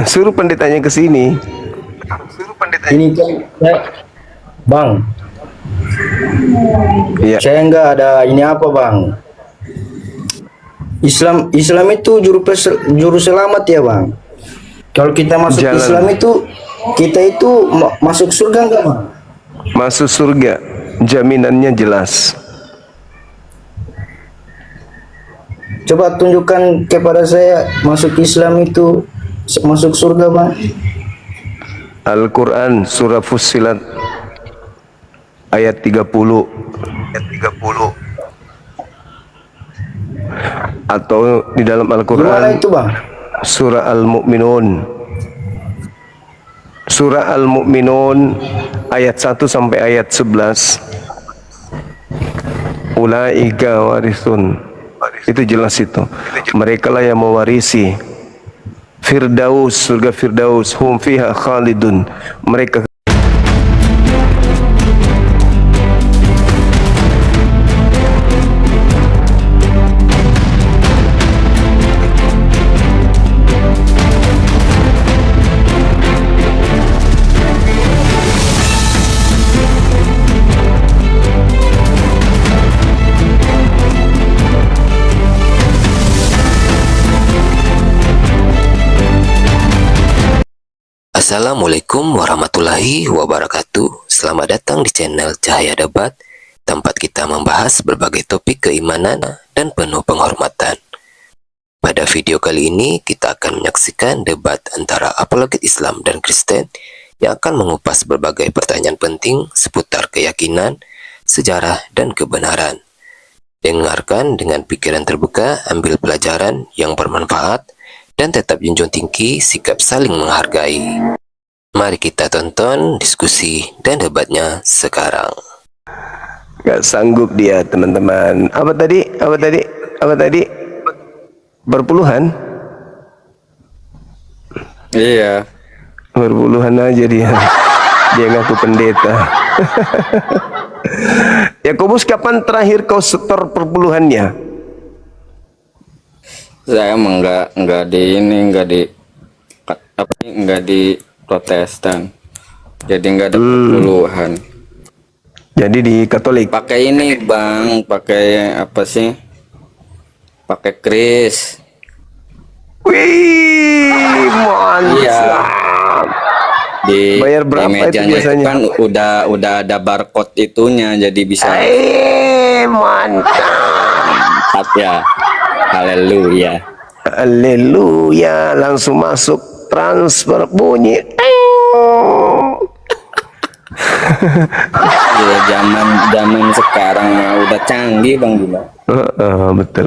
Suruh pendetanya ke sini. Ini kan Bang, Ya, saya nggak ada ini apa Bang. Islam itu juru selamat ya Bang. Kalau kita masuk jalan Islam itu kita itu masuk surga nggak Bang? masuk surga. Jaminannya jelas. Coba tunjukkan kepada saya masuk Islam itu masuk surga Bang. Al-Quran surah Fussilat ayat 30 atau di dalam Gimana Al-Quran itu Bang? surah Al-Mu'minun. Surah Al-Mu'minun ayat 1 sampai ayat 11. Ulaika warisun. Itu jelas itu. Mereka lah yang mewarisi Firdaus, surga Firdaus, hum fiha khalidun. Mereka Assalamualaikum warahmatullahi wabarakatuh. Selamat datang di channel Cahaya Debat, tempat kita membahas berbagai topik keimanan dan penuh penghormatan. Pada video kali ini kita akan menyaksikan debat antara apologet Islam dan Kristen yang akan mengupas berbagai pertanyaan penting seputar keyakinan, sejarah, dan kebenaran. Dengarkan dengan pikiran terbuka, ambil pelajaran yang bermanfaat, dan tetap junjung tinggi sikap saling menghargai. Mari kita tonton diskusi dan debatnya sekarang. gak sanggup dia, teman-teman. Apa tadi? Apa tadi? Apa tadi? Berpuluhan? Iya. Berpuluhan aja dia. Dia ngaku pendeta. Yakobus, kapan terakhir kau setor perpuluhannya? Saya emang nggak di ini nggak di Protestan, jadi nggak ada puluhan. Jadi di Katolik. Pakai ini Bang, pakai apa sih, pakai kris. Wih, mantap. Iya, Bayar berapa di itu mejanya biasanya? kan udah ada barcode itunya, jadi bisa Mantap. ya. Haleluya. Haleluya, langsung masuk transfer bunyi. Ya, zaman sekarang mah udah canggih Bang Gila. Betul.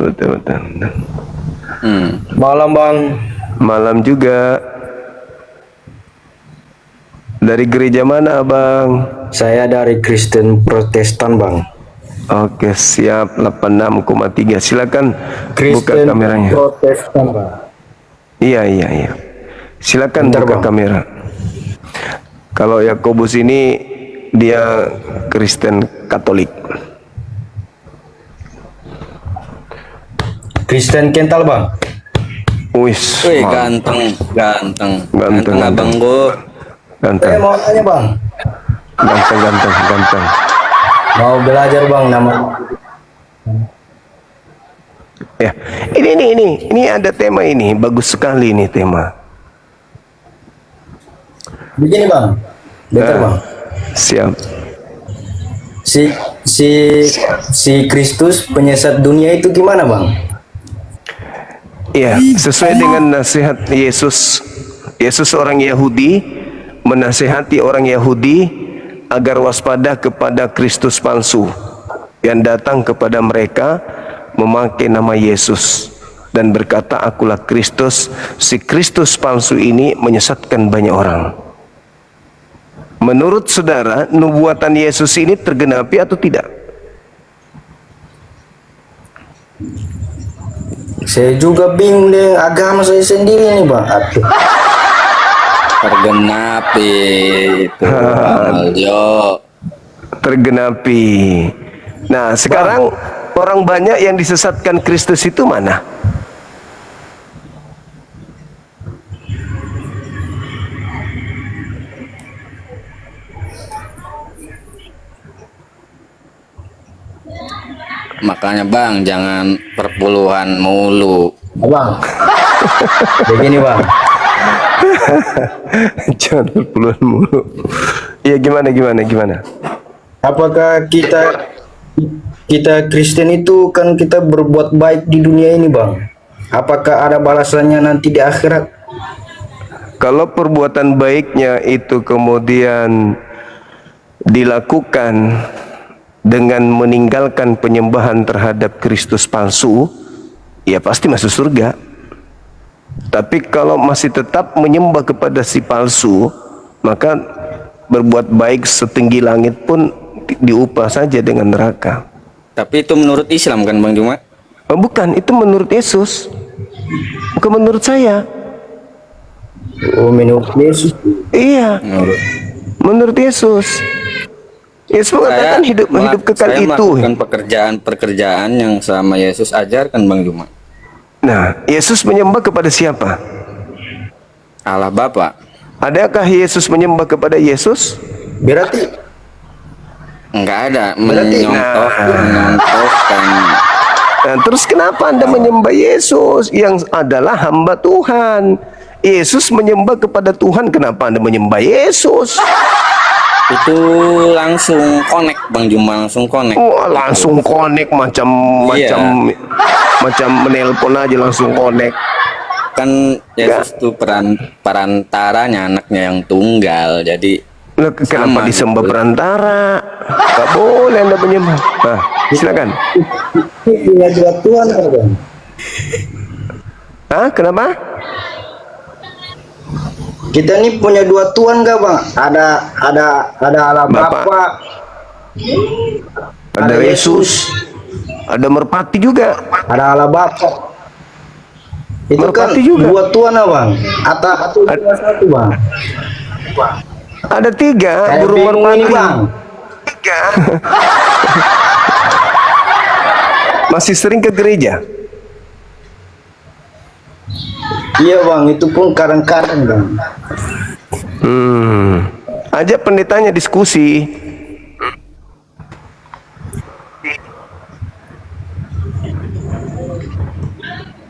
Malam Bang. Malam juga. Dari gereja mana, Abang? Saya dari Kristen Protestan Bang. Oke, siap. 86,3. Silakan buka Kristen kameranya. Protestan Bang. Iya. Silakan Bentar, buka Bang. kamera. Kalau Yakobus ini dia Kristen Katolik. Kristen kental Bang. Wis, Wih, mantap. ganteng Ganteng. abang gua. Ganteng. Mau tanya Bang. Ganteng. Mau belajar Bang nama. Ya, ini ada tema ini, bagus sekali ini tema. Begini Bang. Bentar Bang. Siap. Si Kristus penyesat dunia itu gimana Bang? Ya, sesuai dengan nasihat Yesus. Yesus orang Yahudi menasihati orang Yahudi agar waspada kepada Kristus palsu yang datang kepada mereka memakai nama Yesus dan berkata, akulah Kristus. Si Kristus palsu ini menyesatkan banyak orang. Menurut saudara, nubuatan Yesus ini tergenapi atau tidak? Saya juga bingung dengan agama saya sendiri nih Bang. Aduh. Tergenapi itu Bang Aljo. Tergenapi. Nah, sekarang orang banyak yang disesatkan Kristus itu mana? Makanya bang, jangan perpuluhan mulu. Bang. Begini bang. Jangan berpuluhan mulu. Iya, gimana? Apakah kita Kristen itu kan kita berbuat baik di dunia ini bang? Apakah ada balasannya nanti di akhirat? Kalau perbuatan baiknya itu kemudian dilakukan dengan meninggalkan penyembahan terhadap Kristus palsu, ya pasti masuk surga. Tapi kalau masih tetap menyembah kepada si palsu, maka berbuat baik setinggi langit pun diupah saja dengan neraka. Tapi itu menurut Islam kan Bang Juma? Oh, bukan, itu menurut Yesus, bukan menurut saya. Oh, menurut Yesus. Iya, menurut Yesus. Yesus mengatakan hidup kekal saya itu. melakukan pekerjaan yang sama Yesus ajarkan Bang Juma. Nah, Yesus menyembah kepada siapa? Allah Bapa. Adakah Yesus menyembah kepada Yesus? Berarti Enggak ada Berarti- menyontokkan. Nah, terus kenapa Anda menyembah Yesus yang adalah hamba Tuhan? Yesus menyembah kepada Tuhan, kenapa Anda menyembah Yesus? Itu langsung connect Bang Juma, langsung connect. Oh, langsung connect macam menelpon aja langsung connect. Kan Yesus tuh perantaranya, anaknya yang tunggal. Jadi Lah, kenapa Sama, disembah gitu. perantara? Gak boleh Anda menyembah. Nah, silakan. punya dua Tuhan kan bang? Hah? Kenapa? Kita ini punya dua Tuhan gak bang? Ada Allah Bapak. Bapa, Ada Yesus, ada merpati juga. ada Allah Bapa. Itu kan Merpati juga. dua Tuhan bang? Atau dua satu bang? Ada 3 Saya burung bingung ini merpati. bang. Masih sering ke gereja? Iya bang, itu pun kadang-kadang bang. Ajak pendetanya diskusi.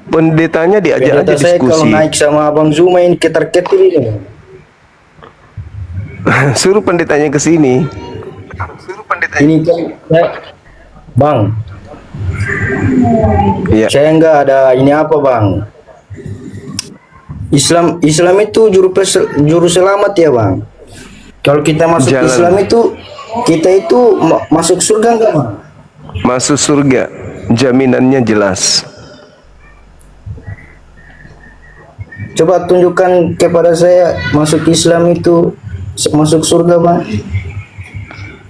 Pendetanya diajak aja Pendeta saya kalau diskusi. naik sama abang Zuma ini ketar-ketir ini bang. Suruh pendetanya ke sini. Ini kan bang, Iya. saya enggak ada ini apa bang. Islam itu juru selamat ya bang. Kalau kita masuk Jalan. Islam itu kita itu masuk surga enggak bang? Masuk surga, jaminannya jelas. Coba tunjukkan kepada saya masuk Islam itu masuk surga bang.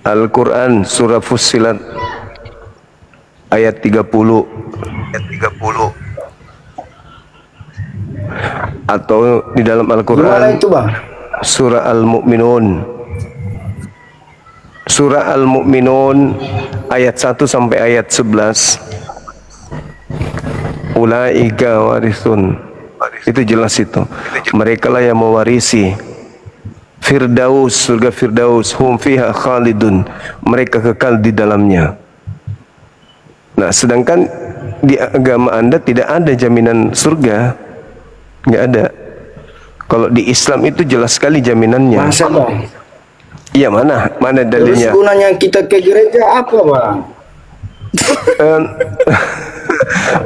Al-Quran surah Fussilat ayat 30. Atau di dalam Gimana Al-Quran itu bang? surah Al-Mu'minun. Surah Al-Mu'minun ayat 1 sampai ayat 11. Ulaika warisun. Itu jelas itu. Mereka lah yang mewarisi Firdaus, surga Firdaus, hum fiha khalidun. Mereka kekal di dalamnya. Nah, sedangkan di agama Anda tidak ada jaminan surga. Nggak ada. Kalau di Islam itu jelas sekali jaminannya. Masa bang? Iya, mana Terus dalilnya? gunanya kita ke gereja apa bang?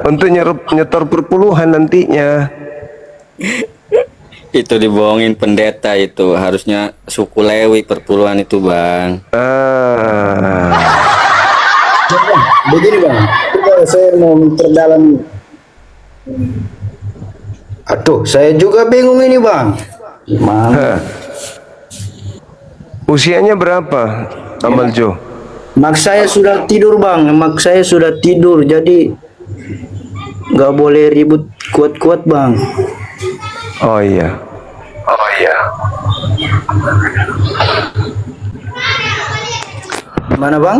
Untuk nyetor perpuluhan nantinya. itu dibohongin pendeta, itu harusnya suku Lewi perpuluhan itu bang. Begini bang, coba saya mau memperdalam. Aduh, saya juga bingung ini bang. Gimana? Usianya berapa, Amal Jo? Mak saya sudah tidur bang, mak saya sudah tidur, jadi nggak boleh ribut kuat-kuat bang. Oh iya. Mana bang?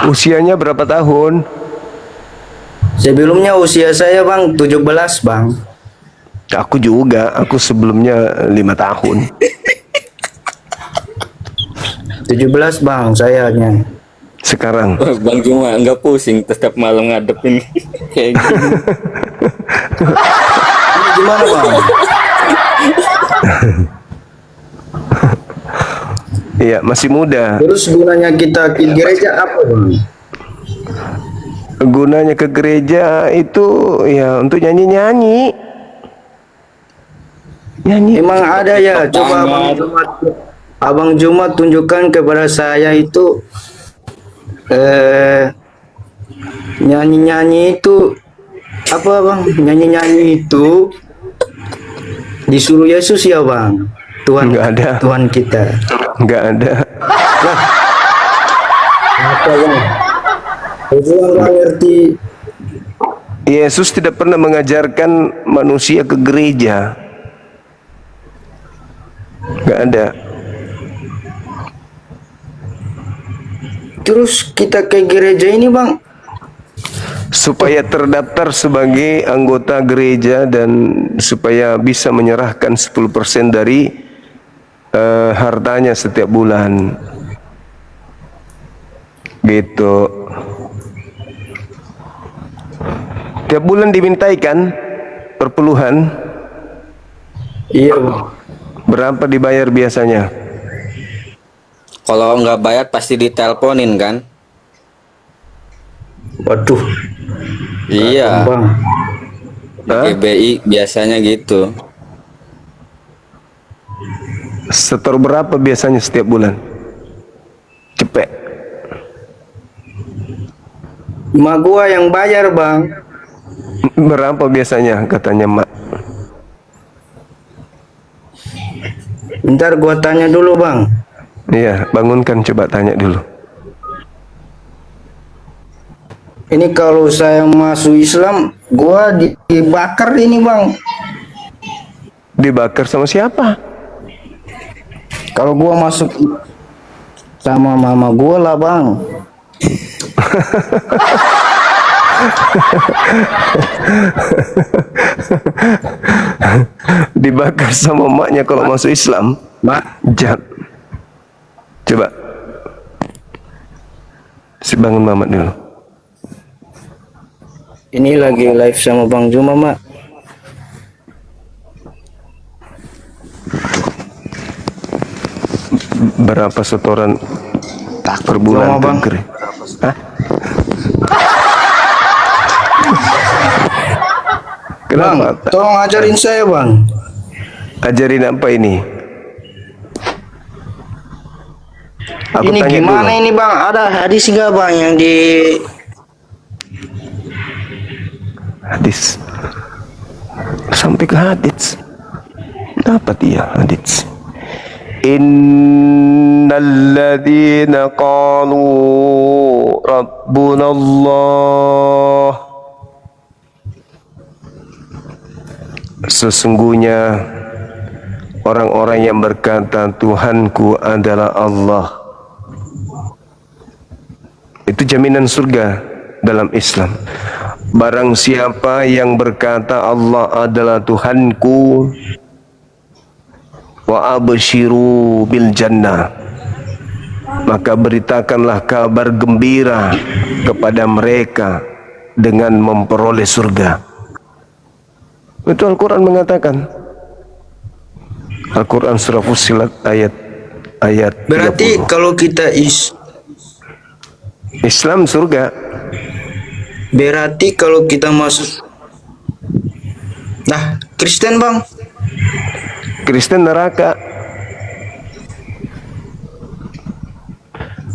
Usianya berapa tahun? Sebelumnya usia saya bang 17 bang. Aku juga, aku sebelumnya 5 tahun. 17 bang sayanya. sekarang. Bang Juma nggak pusing setiap malam ngadepin kayak gini. Ini gimana bang? Iya, masih muda. Terus gunanya kita ke gereja apa bang? Gunanya ke gereja itu ya untuk nyanyi-nyanyi. Nyanyi. Emang ada ya? Coba Abang Jumat tunjukkan kepada saya itu nyanyi-nyanyi itu apa bang? Nyanyi-nyanyi itu disuruh Yesus ya bang? Tuhan, Nggak ada. Tuhan kita. Nggak ada. Apa bang? Saya nggak ngerti. Yesus tidak pernah mengajarkan manusia ke gereja. Nggak ada. Terus kita ke gereja ini bang? Supaya terdaftar sebagai anggota gereja dan supaya bisa menyerahkan 10% dari hartanya setiap bulan. Gitu. Tiap bulan dimintai kan perpuluhan. Iya bang. Berapa dibayar biasanya? Kalau nggak bayar pasti diteleponin kan? Waduh. Iya, Bang. Hah? GBI biasanya gitu. Setor berapa biasanya setiap bulan? Cepet. Emak gua yang bayar bang. Berapa biasanya katanya mak? Ntar gua tanya dulu bang. Iya, bangunkan coba tanya dulu. Ini kalau saya masuk Islam, gua dibakar ini bang. Dibakar sama siapa? Kalau gua masuk sama mama gua lah bang. Dibakar sama maknya kalau masuk Islam? Mak, Jat. Coba. Si bangun Mamat dulu. ini lagi live sama Bang Juma mak. Berapa setoran per bulan sama, Bang. ke gereja? Hah? Bang, Kenapa? tolong ajarin saya bang. Ajarin apa ini? Aku Ini tanya gimana dulu. ini bang? Ada hadis nggak bang yang di Hadis. Sampai ke hadis. Dapat dia hadis. Innalladzina qalu Rabbunallah. Sesungguhnya orang-orang yang berkata Tuhanku adalah Allah, itu jaminan surga dalam Islam. Barang siapa yang berkata Allah adalah Tuhanku, wa abshiru bil jannah, maka beritakanlah kabar gembira kepada mereka dengan memperoleh surga. Itu Al-Quran mengatakan. Al-Quran surah Fussilat ayat berarti 30. kalau kita Islam surga. berarti kalau kita masuk nah Kristen bang, Kristen neraka.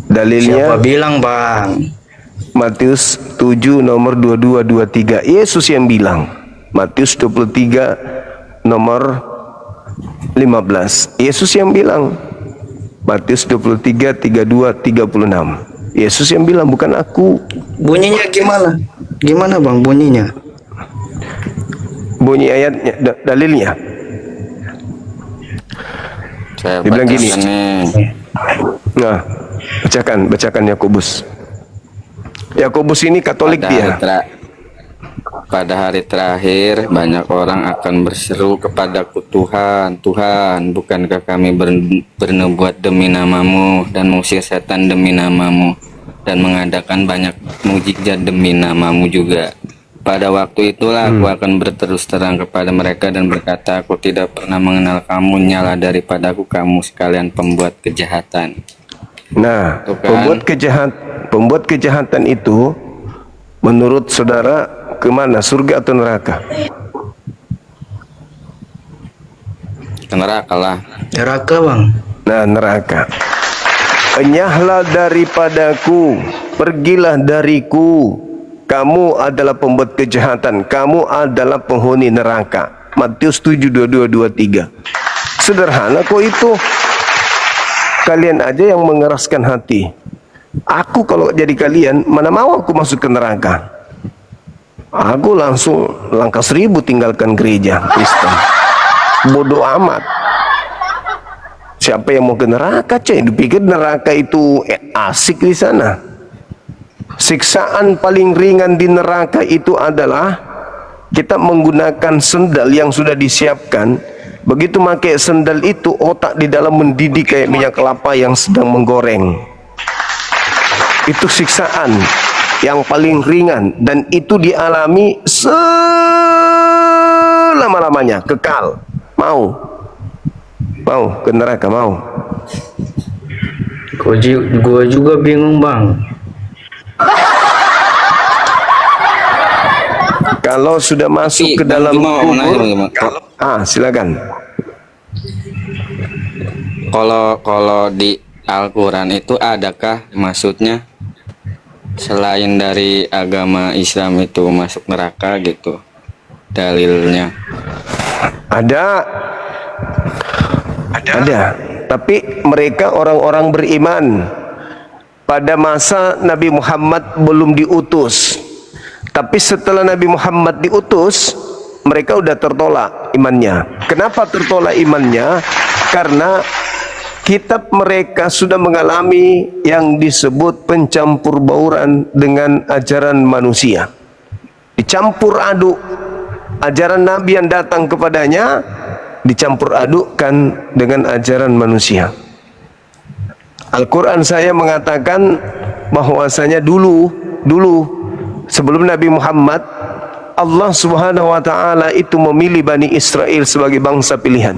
siapa Dalilnya bilang bang? Matius 7 nomor 22 23. Yesus yang bilang. Matius 23 nomor 15. Yesus yang bilang. Matius 23 32 36. Yesus yang bilang, bukan aku. Bunyinya gimana? Gimana bang bunyinya? Bunyi ayatnya, dalilnya. Saya Dibilang gini. bacakan nih. Nah, bacakan Yakobus. Yakobus ini Katolik dia. Pada hari terakhir banyak orang akan berseru kepadaku, Tuhan, Tuhan, bukankah kami bernubuat demi namamu dan mengusir setan demi namamu dan mengadakan banyak mukjizat demi namamu juga. Pada waktu itulah aku akan berterus terang kepada mereka dan berkata, aku tidak pernah mengenal kamu, nyala daripadaku kamu sekalian pembuat kejahatan. Nah, Tuh kan. pembuat kejahatan itu menurut saudara kemana? Surga atau neraka? Ke neraka lah. Neraka bang. Nah, neraka. Enyahlah daripadaku, pergilah dariku. Kamu adalah pembuat kejahatan, kamu adalah penghuni neraka. Matius 7:22-23. Sederhana kok itu. Kalian aja yang mengeraskan hati. Aku kalau jadi kalian, mana mau aku masuk ke neraka. Aku langsung langkah 1000 tinggalkan gereja Kristen. Bodoh amat. Siapa yang mau ke neraka, cek? Dipikir neraka itu asik di sana. Siksaan paling ringan di neraka itu adalah kita menggunakan sendal yang sudah disiapkan. Begitu pakai sendal itu, otak di dalam mendidih kayak minyak kelapa yang sedang menggoreng. Itu siksaan yang paling ringan, dan itu dialami selama-lamanya, kekal. Mau ke neraka, mau? Gua juga bingung bang. Kalau sudah masuk ke dalam kubur, silakan. Kalau di Al-Quran itu adakah maksudnya selain dari agama Islam itu masuk neraka gitu? Dalilnya? Ada. Tapi mereka orang-orang beriman. Pada masa Nabi Muhammad belum diutus. Tapi setelah Nabi Muhammad diutus, mereka udah tertolak imannya. Kenapa tertolak imannya? Karena kitab mereka sudah mengalami yang disebut pencampur bauran dengan ajaran manusia. Dicampur aduk. Ajaran Nabi yang datang kepadanya dicampur adukkan dengan ajaran manusia. Al-Quran saya mengatakan bahwasanya dulu sebelum Nabi Muhammad, Allah Subhanahu wa taala itu memilih Bani Israel sebagai bangsa pilihan.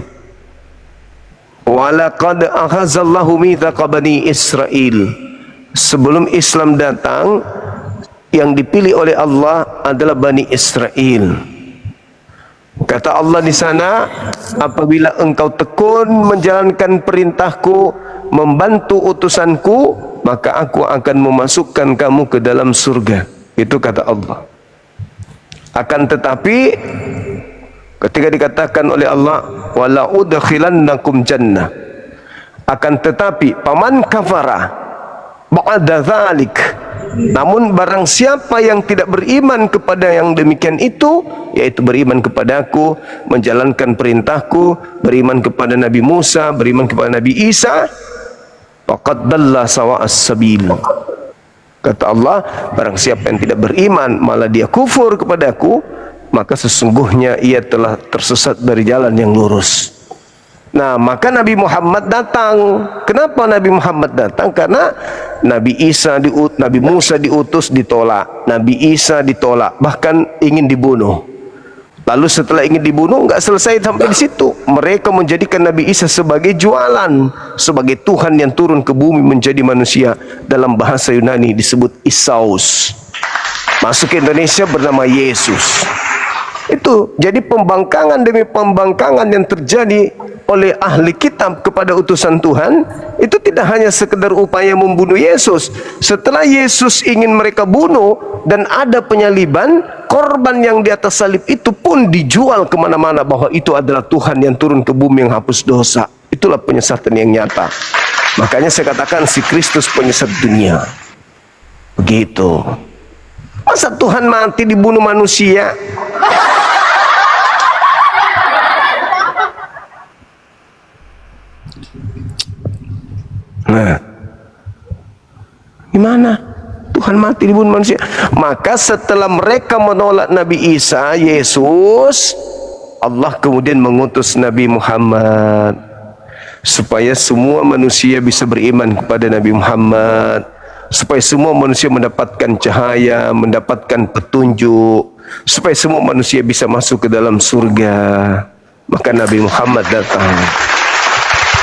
Wa laqad akhazallahu mitsaqa Bani Israel. Sebelum Islam datang, yang dipilih oleh Allah adalah Bani Israel. Kata Allah di sana, apabila engkau tekun menjalankan perintahku, membantu utusanku, maka aku akan memasukkan kamu ke dalam surga. Itu kata Allah. Akan tetapi ketika dikatakan oleh Allah, wala udkhilannakum jannah, akan tetapi paman kafara ba'da dzalik, namun barang siapa yang tidak beriman kepada yang demikian itu, yaitu beriman kepadaku, menjalankan perintahku, beriman kepada Nabi Musa, beriman kepada Nabi Isa, faqad dalla sawa'as sabil. Kata Allah, barang siapa yang tidak beriman malah dia kufur kepadaku, maka sesungguhnya ia telah tersesat dari jalan yang lurus. Nah, maka Nabi Muhammad datang. Kenapa Nabi Muhammad datang? Karena Nabi Musa diutus, ditolak. Nabi Isa ditolak, bahkan ingin dibunuh. Lalu setelah ingin dibunuh, enggak selesai sampai di situ. Mereka menjadikan Nabi Isa sebagai jualan, sebagai Tuhan yang turun ke bumi menjadi manusia. Dalam bahasa Yunani disebut Isaus. Masuk ke Indonesia bernama Yesus. Itu jadi pembangkangan demi pembangkangan yang terjadi oleh ahli kitab kepada utusan Tuhan. Itu tidak hanya sekedar upaya membunuh Yesus. Setelah Yesus ingin mereka bunuh dan ada penyaliban, korban yang di atas salib itu pun dijual kemana-mana bahwa itu adalah Tuhan yang turun ke bumi yang hapus dosa. Itulah penyesatan yang nyata. Makanya saya katakan si Kristus penyesat dunia. Begitu. Masa Tuhan mati dibunuh manusia? Nah, gimana? Tuhan mati dibunuh manusia. Maka setelah mereka menolak Nabi Isa, Yesus, Allah kemudian mengutus Nabi Muhammad supaya semua manusia bisa beriman kepada Nabi Muhammad. supaya semua manusia mendapatkan cahaya, mendapatkan petunjuk, supaya semua manusia bisa masuk ke dalam surga. Maka Nabi Muhammad datang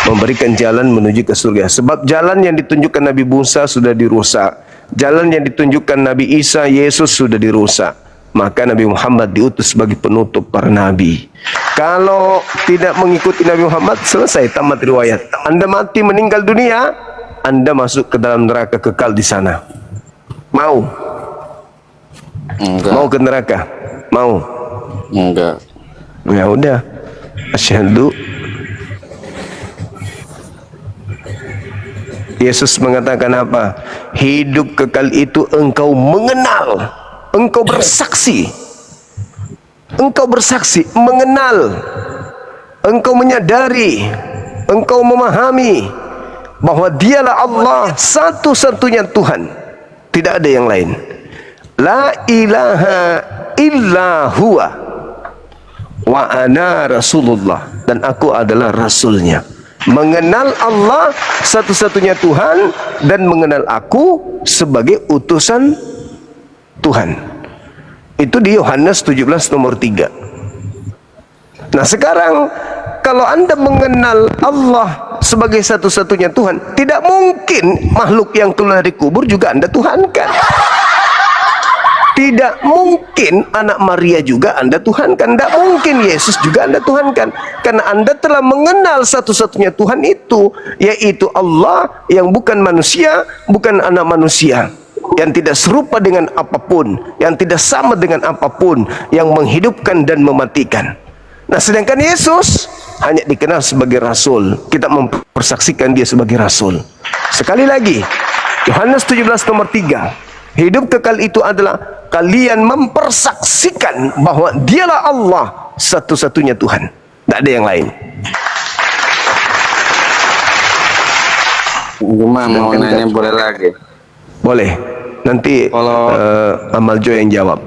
memberikan jalan menuju ke surga. Sebab jalan yang ditunjukkan Nabi Musa sudah dirusak, jalan yang ditunjukkan Nabi Isa, Yesus sudah dirusak. Maka Nabi Muhammad diutus sebagai penutup para nabi. Kalau tidak mengikuti Nabi Muhammad, selesai, tamat riwayat. Anda mati meninggal dunia, Anda masuk ke dalam neraka kekal di sana. Mau? Enggak. Mau ke neraka? Mau? Enggak. Ya udah. Asyhadu. Yesus mengatakan apa? Hidup kekal itu engkau mengenal, engkau bersaksi, mengenal, engkau menyadari, engkau memahami bahwa dialah Allah satu-satunya Tuhan, tidak ada yang lain. La ilaha illa huwa wa ana rasulullah, dan aku adalah rasulnya. Mengenal Allah satu-satunya Tuhan dan mengenal aku sebagai utusan Tuhan. Itu di Yohanes 17 nomor 3. Nah sekarang kalau Anda mengenal Allah sebagai satu-satunya Tuhan, tidak mungkin makhluk yang keluar dari kubur juga Anda tuhankan. Tidak mungkin anak Maria juga Anda tuhankan. Tidak mungkin Yesus juga Anda tuhankan. Karena Anda telah mengenal satu-satunya Tuhan itu, yaitu Allah yang bukan manusia, bukan anak manusia, yang tidak serupa dengan apapun, yang tidak sama dengan apapun, yang menghidupkan dan mematikan. Nah sedangkan Yesus hanya dikenal sebagai Rasul. Kita mempersaksikan dia sebagai Rasul. Sekali lagi, Yohanes 17 nomor 3. Hidup kekal itu adalah kalian mempersaksikan bahwa dialah Allah satu-satunya Tuhan, tidak ada yang lain. Cuma mau nanya boleh lagi? Boleh. Nanti Kalau Amal Jo yang jawab.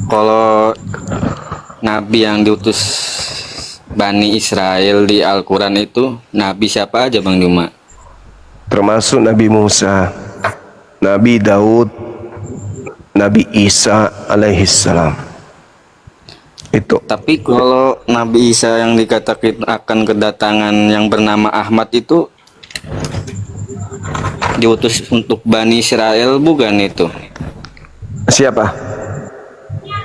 Kalau Nabi yang diutus Bani Israel di Al-Quran itu Nabi siapa aja Bang Juma? Termasuk Nabi Musa, Nabi Daud, Nabi Isa alaihissalam. Itu. Tapi kalau Nabi Isa yang dikatakan akan kedatangan yang bernama Ahmad itu diutus untuk Bani Israel bukan itu? Siapa?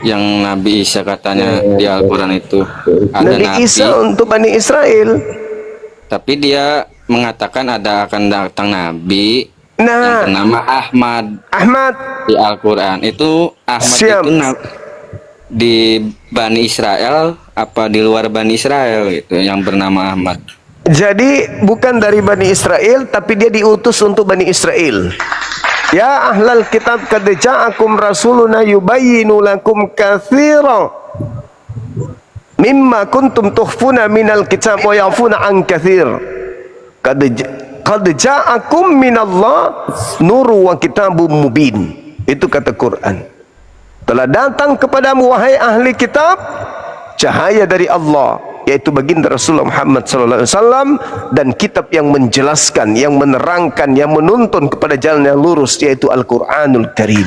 Yang Nabi Isa katanya di Al-Quran itu ada Nabi Isa untuk Bani Israel. Tapi dia mengatakan akan datang Nabi Nah, yang bernama Ahmad di Al-Quran. Itu Ahmad Siap. itu di Bani Israel apa di luar Bani Israel gitu yang bernama Ahmad? Jadi bukan dari Bani Israel, tapi dia diutus untuk Bani Israel. Ya ahlal kitab, qad ja'akum rasuluna yubayyinu lakum katsiran mimma kuntum tukhfuna minal kitab wa ya'funa an katsir. Qad ja'akum minallah nuru wa kitabum mubin. Itu kata Quran. Telah datang kepadamu wahai ahli kitab cahaya dari Allah, yaitu baginda Rasulullah Muhammad sallallahu alaihi wasallam, dan kitab yang menjelaskan, yang menerangkan, yang menuntun kepada jalan yang lurus, yaitu Al-Qur'anul Karim.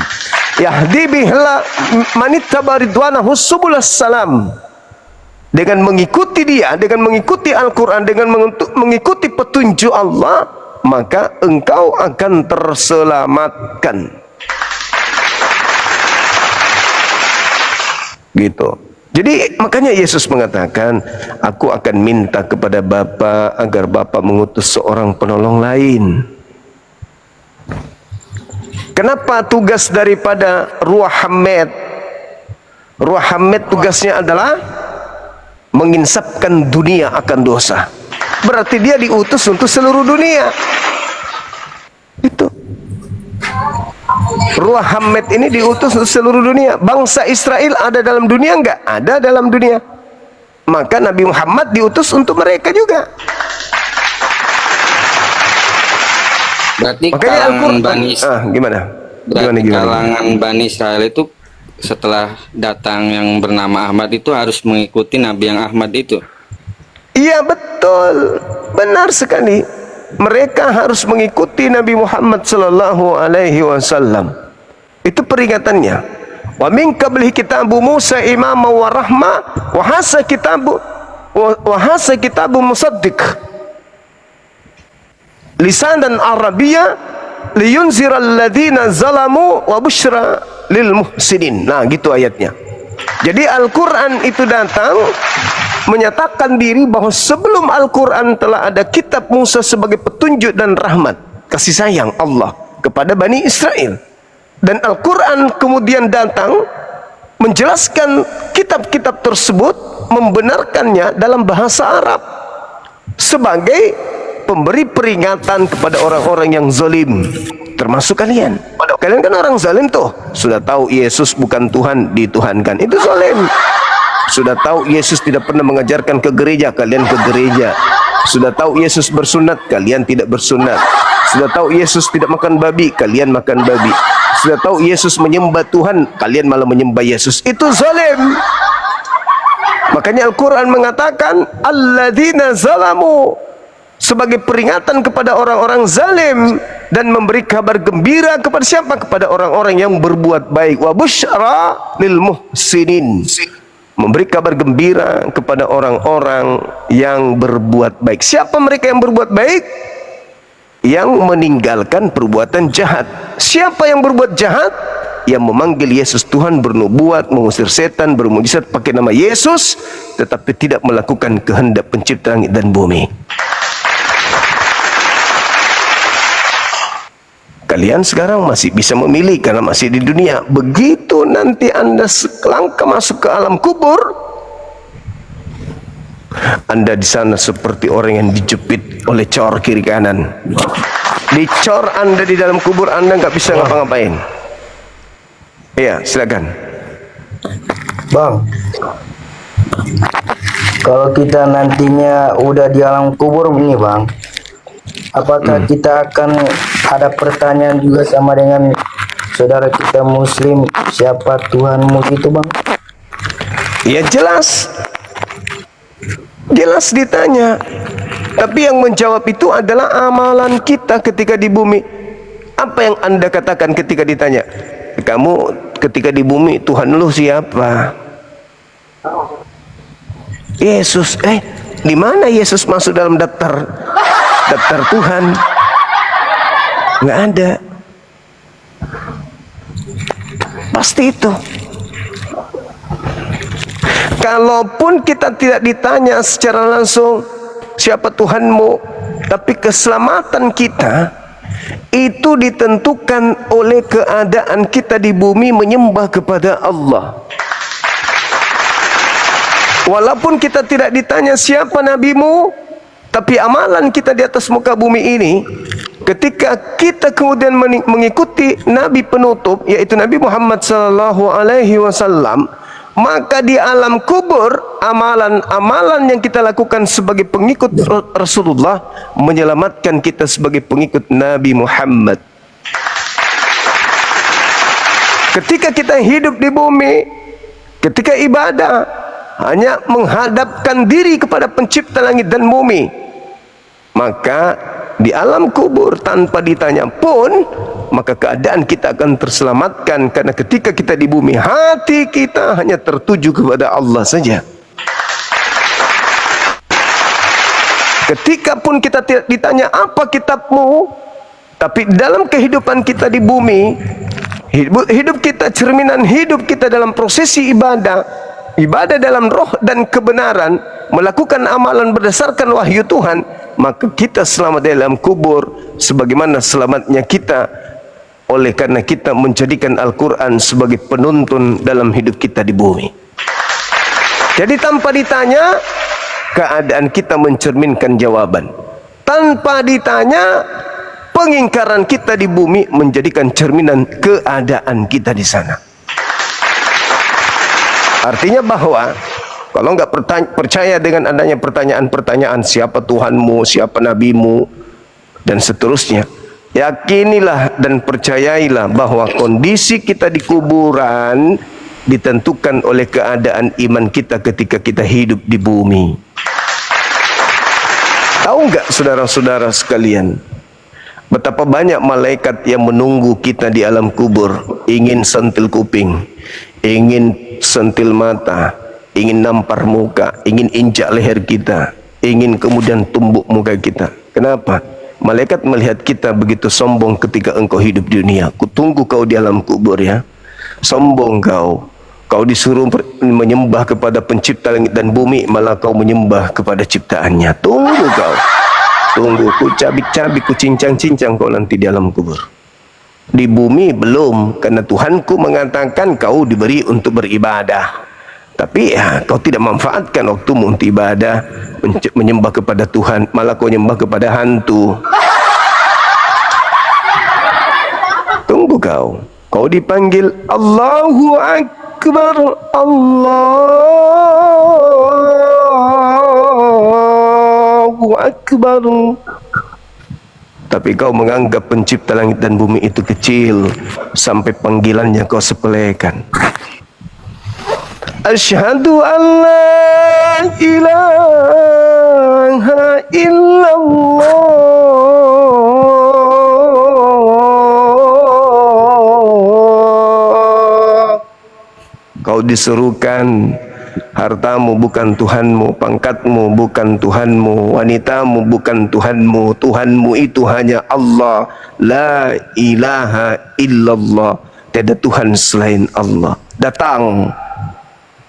Yahdi bihla manittaba ridwanahu subulas salam. Dengan mengikuti dia, dengan mengikuti Al-Quran, dengan mengikuti petunjuk Allah, maka engkau akan terselamatkan. Gitu. Jadi makanya Yesus mengatakan, aku akan minta kepada Bapa agar Bapa mengutus seorang penolong lain. Kenapa tugas daripada Ruh Hamid? Ruh Hamid tugasnya adalah menginsapkan dunia akan dosa. Berarti dia diutus untuk seluruh dunia. Itu. Ruh Hamid ini diutus untuk seluruh dunia. Bangsa Israel ada dalam dunia enggak? Ada dalam dunia. Maka Nabi Muhammad diutus untuk mereka juga. Berarti Makanya kalangan Bani gimana? Berarti kalangan Bani Israel itu setelah datang yang bernama Ahmad itu harus mengikuti Nabi yang Ahmad itu. Iya betul, benar sekali. mereka harus mengikuti Nabi Muhammad sallallahu alaihi wasallam. Itu peringatannya. Wa min qablihi kitabu Musa imama wa rahma wa hasa kitabu musaddiq lisanan arabiyya liyunzira alladhina zalamu wa busyra lil muhsinin. Nah, gitu ayatnya. Jadi Al-Quran itu datang menyatakan diri bahwa sebelum Al-Quran telah ada kitab Musa sebagai petunjuk dan rahmat, kasih sayang Allah kepada Bani Israel. Dan Al-Quran kemudian datang menjelaskan kitab-kitab tersebut, membenarkannya dalam bahasa Arab sebagai pemberi peringatan kepada orang-orang yang zalim, termasuk kalian. Kalian kan orang zalim tuh. Sudah tahu Yesus bukan Tuhan, dituhankan. Itu zalim. Sudah tahu Yesus tidak pernah mengajarkan ke gereja, kalian ke gereja. Sudah tahu Yesus bersunat, kalian tidak bersunat. Sudah tahu Yesus tidak makan babi, kalian makan babi. Sudah tahu Yesus menyembah Tuhan, kalian malah menyembah Yesus. Itu zalim. Makanya Al-Quran mengatakan alladzina zalamu, sebagai peringatan kepada orang-orang zalim, dan memberi kabar gembira kepada siapa? Kepada orang-orang yang berbuat baik. Wa busyra lil muhsinin, memberi kabar gembira kepada orang-orang yang berbuat baik. Siapa mereka yang berbuat baik? Yang meninggalkan perbuatan jahat. Siapa yang berbuat jahat? Yang memanggil Yesus Tuhan, bernubuat, mengusir setan, bermujizat pakai nama Yesus, tetapi tidak melakukan kehendak pencipta langit dan bumi. Kalian sekarang masih bisa memilih karena masih di dunia. Begitu nanti Anda selangkah masuk ke alam kubur, Anda di sana seperti orang yang dijepit oleh cor kiri kanan. Dicor Anda di dalam kubur, Anda nggak bisa ngapa-ngapain. Iya, silakan. Bang, kalau kita nantinya udah di alam kubur ini Bang, apakah kita akan ada pertanyaan juga sama dengan saudara kita Muslim, siapa Tuhanmu gitu Bang? Ya jelas, jelas ditanya. Tapi yang menjawab itu adalah amalan kita ketika di bumi. Apa yang Anda katakan ketika ditanya, kamu ketika di bumi Tuhan lu siapa? Yesus. Di mana Yesus masuk dalam daftar Tuhan? Nggak ada. Pasti itu. Kalaupun kita tidak ditanya secara langsung siapa Tuhanmu, tapi keselamatan kita itu ditentukan oleh keadaan kita di bumi menyembah kepada Allah. Walaupun kita tidak ditanya siapa nabimu, tapi amalan kita di atas muka bumi ini, ketika kita kemudian mengikuti Nabi penutup, yaitu Nabi Muhammad SAW, maka di alam kubur, amalan-amalan yang kita lakukan sebagai pengikut Rasulullah menyelamatkan kita sebagai pengikut Nabi Muhammad. Ketika kita hidup di bumi, ketika ibadah hanya menghadapkan diri kepada pencipta langit dan bumi, maka di alam kubur tanpa ditanya pun, maka keadaan kita akan terselamatkan. Karena ketika kita di bumi, hati kita hanya tertuju kepada Allah saja. Ketika pun kita tidak ditanya apa kitabmu, tapi dalam kehidupan kita di bumi, hidup kita cerminan hidup kita dalam prosesi ibadah dalam roh dan kebenaran, melakukan amalan berdasarkan wahyu Tuhan, maka kita selamat dalam kubur sebagaimana selamatnya kita oleh karena kita menjadikan Al-Quran sebagai penuntun dalam hidup kita di bumi. Jadi tanpa ditanya, keadaan kita mencerminkan jawaban. Tanpa ditanya, pengingkaran kita di bumi menjadikan cerminan keadaan kita di sana. Artinya bahwa kalau nggak percaya dengan adanya pertanyaan-pertanyaan siapa Tuhanmu, siapa nabimu, dan seterusnya, yakinilah dan percayailah bahwa kondisi kita di kuburan ditentukan oleh keadaan iman kita ketika kita hidup di bumi. Tahu enggak saudara-saudara sekalian, betapa banyak malaikat yang menunggu kita di alam kubur, ingin sentil kuping, ingin sentil mata, ingin nampar muka, ingin injak leher kita, ingin kemudian tumbuk muka kita. Kenapa? Malaikat melihat kita begitu sombong ketika engkau hidup di dunia. Kutunggu kau di alam kubur ya. Sombong kau. Kau disuruh menyembah kepada pencipta langit dan bumi, malah kau menyembah kepada ciptaannya. Tunggu kau. Tunggu, ku cabik-cabik, ku cincang-cincang kau nanti di alam kubur. Di bumi belum, karena Tuhanku mengatakan kau diberi untuk beribadah. Tapi ya, kau tidak manfaatkan waktumu untuk ibadah, menyembah kepada Tuhan, malah kau menyembah kepada hantu. Tunggu kau. Kau dipanggil Allahu Akbar, Allahu Akbar. Tapi kau menganggap pencipta langit dan bumi itu kecil, sampai panggilannya kau sepelekan. Asyhadu an la ilaha illallah. Kau diserukan, hartamu bukan Tuhanmu, pangkatmu bukan Tuhanmu, wanitamu bukan Tuhanmu, Tuhanmu itu hanya Allah. La ilaha illallah. Tiada Tuhan selain Allah. Datang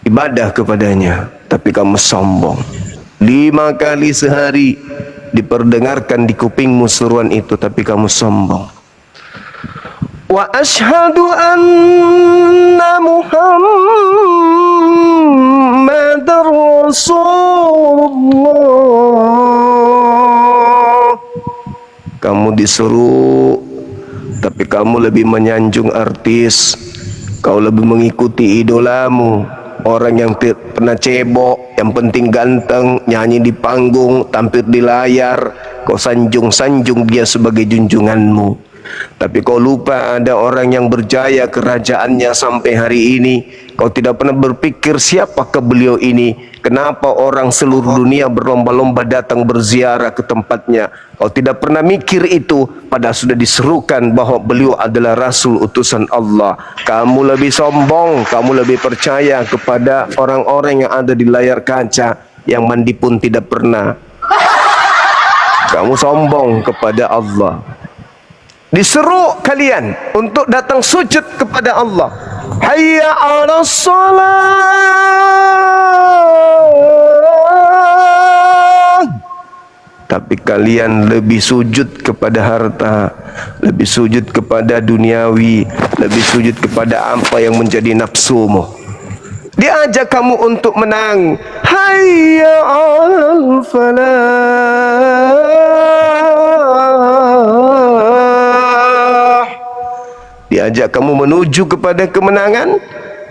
ibadah kepadanya, tapi kamu sombong. 5 kali sehari diperdengarkan di kupingmu seruan itu, tapi kamu sombong. Wa asyhadu anna Muhammadar Rasulullah. Kamu disuruh, tapi kamu lebih menyanjung artis. Kau lebih mengikuti idolamu, orang yang pernah cebok, yang penting ganteng, nyanyi di panggung, tampil di layar. Kau sanjung-sanjung dia sebagai junjunganmu. Tapi kau lupa ada orang yang berjaya kerajaannya sampai hari ini. Kau tidak pernah berpikir siapakah beliau ini, kenapa orang seluruh dunia berlomba-lomba datang berziarah ke tempatnya. Kau tidak pernah mikir itu, padahal sudah diserukan bahwa beliau adalah Rasul utusan Allah. Kamu lebih sombong, kamu lebih percaya kepada orang-orang yang ada di layar kaca, yang mandi pun tidak pernah. Kamu sombong kepada Allah. Diseru kalian untuk datang sujud kepada Allah. Hayya 'alas shalah. Tapi kalian lebih sujud kepada harta, lebih sujud kepada duniawi, lebih sujud kepada apa yang menjadi nafsumu. Diajak kamu untuk menang. Hayya 'alal falah. Diajak kamu menuju kepada kemenangan,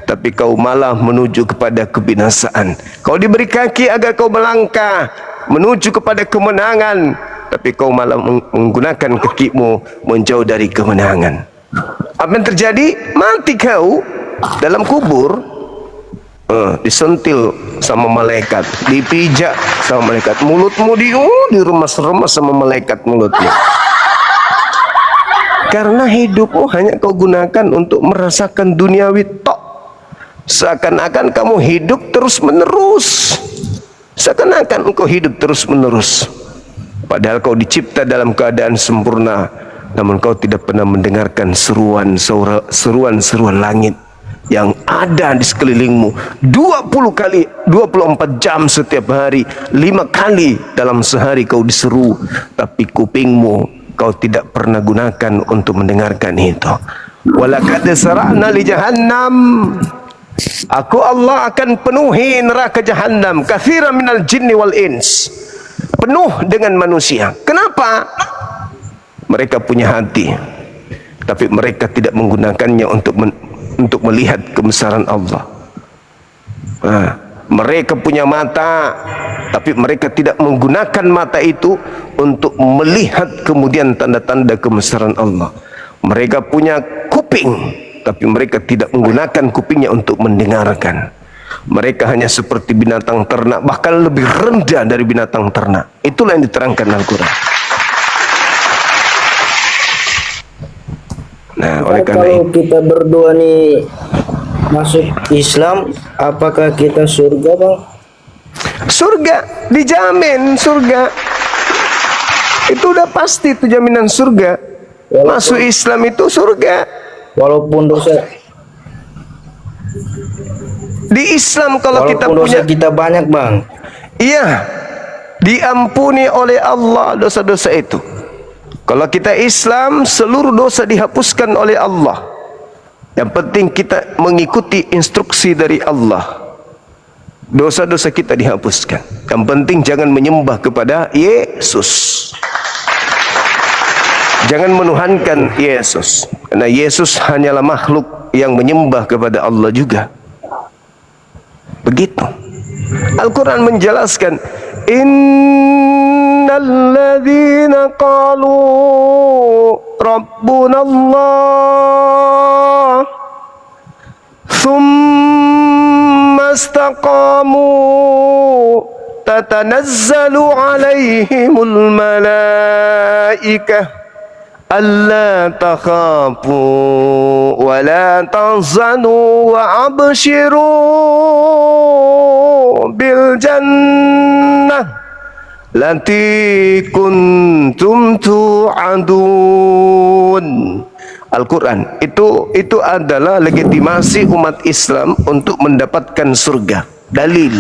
tapi kau malah menuju kepada kebinasaan. Kau diberi kaki agar kau melangkah menuju kepada kemenangan, tapi kau malah menggunakan kakimu menjauh dari kemenangan. Apa yang terjadi? Mati kau dalam kubur, disentil sama malaikat, dipijak sama malaikat, mulutmu diremas-remas sama malaikat mulutmu. Karena hidupmu hanya kau gunakan untuk merasakan duniawi tok. Seakan-akan kamu hidup terus menerus. Seakan-akan engkau hidup terus menerus. Padahal kau dicipta dalam keadaan sempurna, namun kau tidak pernah mendengarkan seruan-seruan langit yang ada di sekelilingmu. 20 kali, 24 jam setiap hari, 5 kali dalam sehari kau diseru, tapi kupingmu kau tidak pernah gunakan untuk mendengarkan itu. Walaqad sara'na li jahannam. Aku Allah akan penuhi neraka jahannam katsiran minal jinni wal ins. Penuh dengan manusia. Kenapa? Mereka punya hati, tapi mereka tidak menggunakannya untuk melihat kebesaran Allah. Mereka punya mata, tapi mereka tidak menggunakan mata itu untuk melihat kemudian tanda-tanda kebesaran Allah. Mereka punya kuping, tapi mereka tidak menggunakan kupingnya untuk mendengarkan. Mereka hanya seperti binatang ternak, bahkan lebih rendah dari binatang ternak. Itulah yang diterangkan Al-Quran. Nah, oleh karena Kalau itu, kita berdoa nih masuk Islam, apakah kita surga, Bang? surga dijamin surga. Itu udah pasti, itu jaminan surga. Masuk Islam itu surga. Walaupun dosa Di Islam kalau kita walaupun dosa punya, kita banyak, Bang. iya, diampuni oleh Allah dosa-dosa itu. Kalau kita Islam, seluruh dosa dihapuskan oleh Allah. Yang penting kita mengikuti instruksi dari Allah. Dosa-dosa kita dihapuskan. Yang penting jangan menyembah kepada Yesus. Jangan menuhankan Yesus. Karena Yesus hanyalah makhluk yang menyembah kepada Allah juga. Begitu. Al-Quran menjelaskan, innalladzina qalu rabbunallah thumma istaqamu tatanazzalu alaihimul malaikah alla takhafu wa la tahzanu wa abshiru bil jannah lati kuntum tu'adun. Al-Quran itu adalah legitimasi umat Islam untuk mendapatkan surga. Dalil.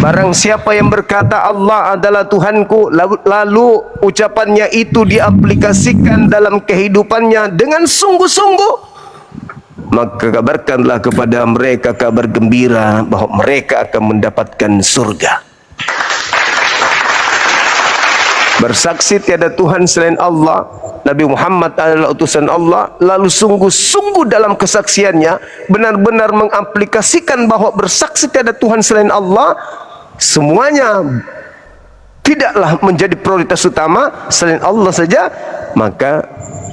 Barang siapa yang berkata Allah adalah Tuhanku, lalu ucapannya itu diaplikasikan dalam kehidupannya dengan sungguh-sungguh, maka kabarkanlah kepada mereka kabar gembira bahwa mereka akan mendapatkan surga. Bersaksi tiada Tuhan selain Allah, Nabi Muhammad adalah utusan Allah, lalu sungguh-sungguh dalam kesaksiannya benar-benar mengaplikasikan bahwa bersaksi tiada Tuhan selain Allah, semuanya tidaklah menjadi prioritas utama selain Allah saja, maka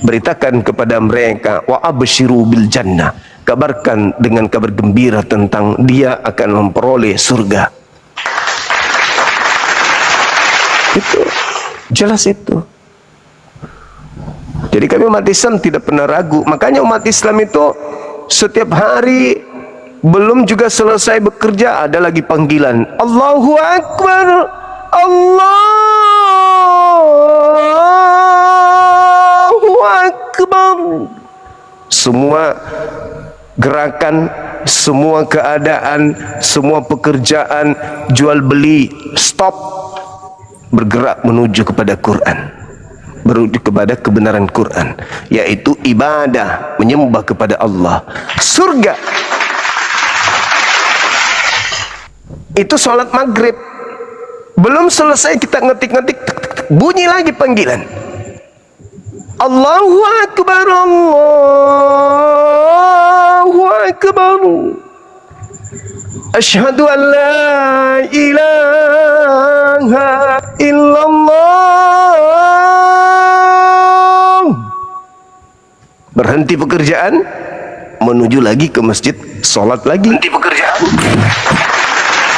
beritakan kepada mereka wa absyiru bil jannah, kabarkan dengan kabar gembira tentang dia akan memperoleh surga. Itu jelas itu. Jadi kami umat Islam tidak pernah ragu. Makanya umat Islam itu setiap hari belum juga selesai bekerja ada lagi panggilan Allahu Akbar, Allahu Akbar. Semua gerakan, semua keadaan, semua pekerjaan, jual beli, stop, bergerak menuju kepada Quran, menuju kepada kebenaran Quran, yaitu ibadah, menyembah kepada Allah. Surga itu sholat maghrib, belum selesai kita ngetik-ngetik, bunyi lagi panggilan Allahu Akbar, Allahu Akbar, asyhadu an la ilaha illallah. Berhenti pekerjaan, menuju lagi ke masjid, sholat lagi. Berhenti pekerjaan,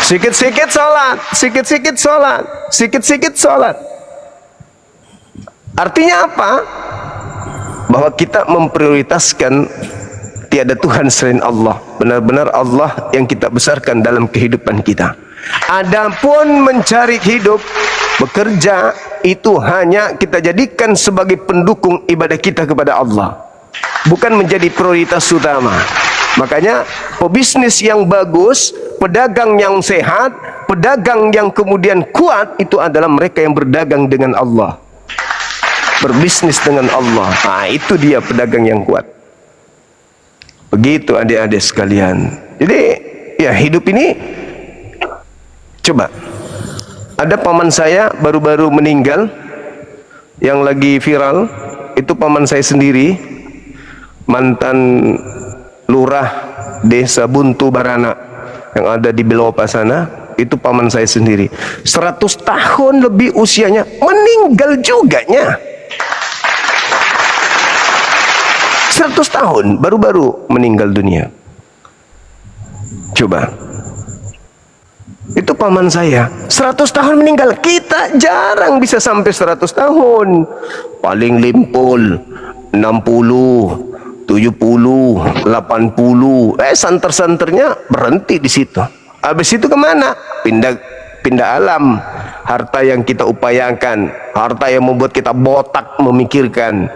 sikit-sikit sholat, sikit-sikit sholat, sikit-sikit sholat. Artinya apa? Bahwa kita memprioritaskan tiada Tuhan selain Allah. Benar-benar Allah yang kita besarkan dalam kehidupan kita. Adapun mencari hidup, bekerja, itu hanya kita jadikan sebagai pendukung ibadah kita kepada Allah, bukan menjadi prioritas utama. Makanya pebisnis yang bagus, pedagang yang sehat, pedagang yang kemudian kuat, itu adalah mereka yang berdagang dengan Allah, berbisnis dengan Allah. Nah, itu dia pedagang yang kuat. Begitu adik-adik sekalian. Jadi ya hidup ini, coba, ada paman saya baru-baru meninggal yang lagi viral. Itu paman saya sendiri, mantan lurah desa Buntu Barana yang ada di Belopa sana. Itu paman saya sendiri, 100 tahun lebih usianya, meninggal juganya. 100 tahun baru-baru meninggal dunia. Coba. Itu paman saya 100 tahun meninggal, kita jarang bisa sampai 100 tahun, paling limpul 60, 70, 80, santer-santernya berhenti di situ. Habis itu kemana? Pindah alam. Harta yang kita upayakan, harta yang membuat kita botak memikirkan,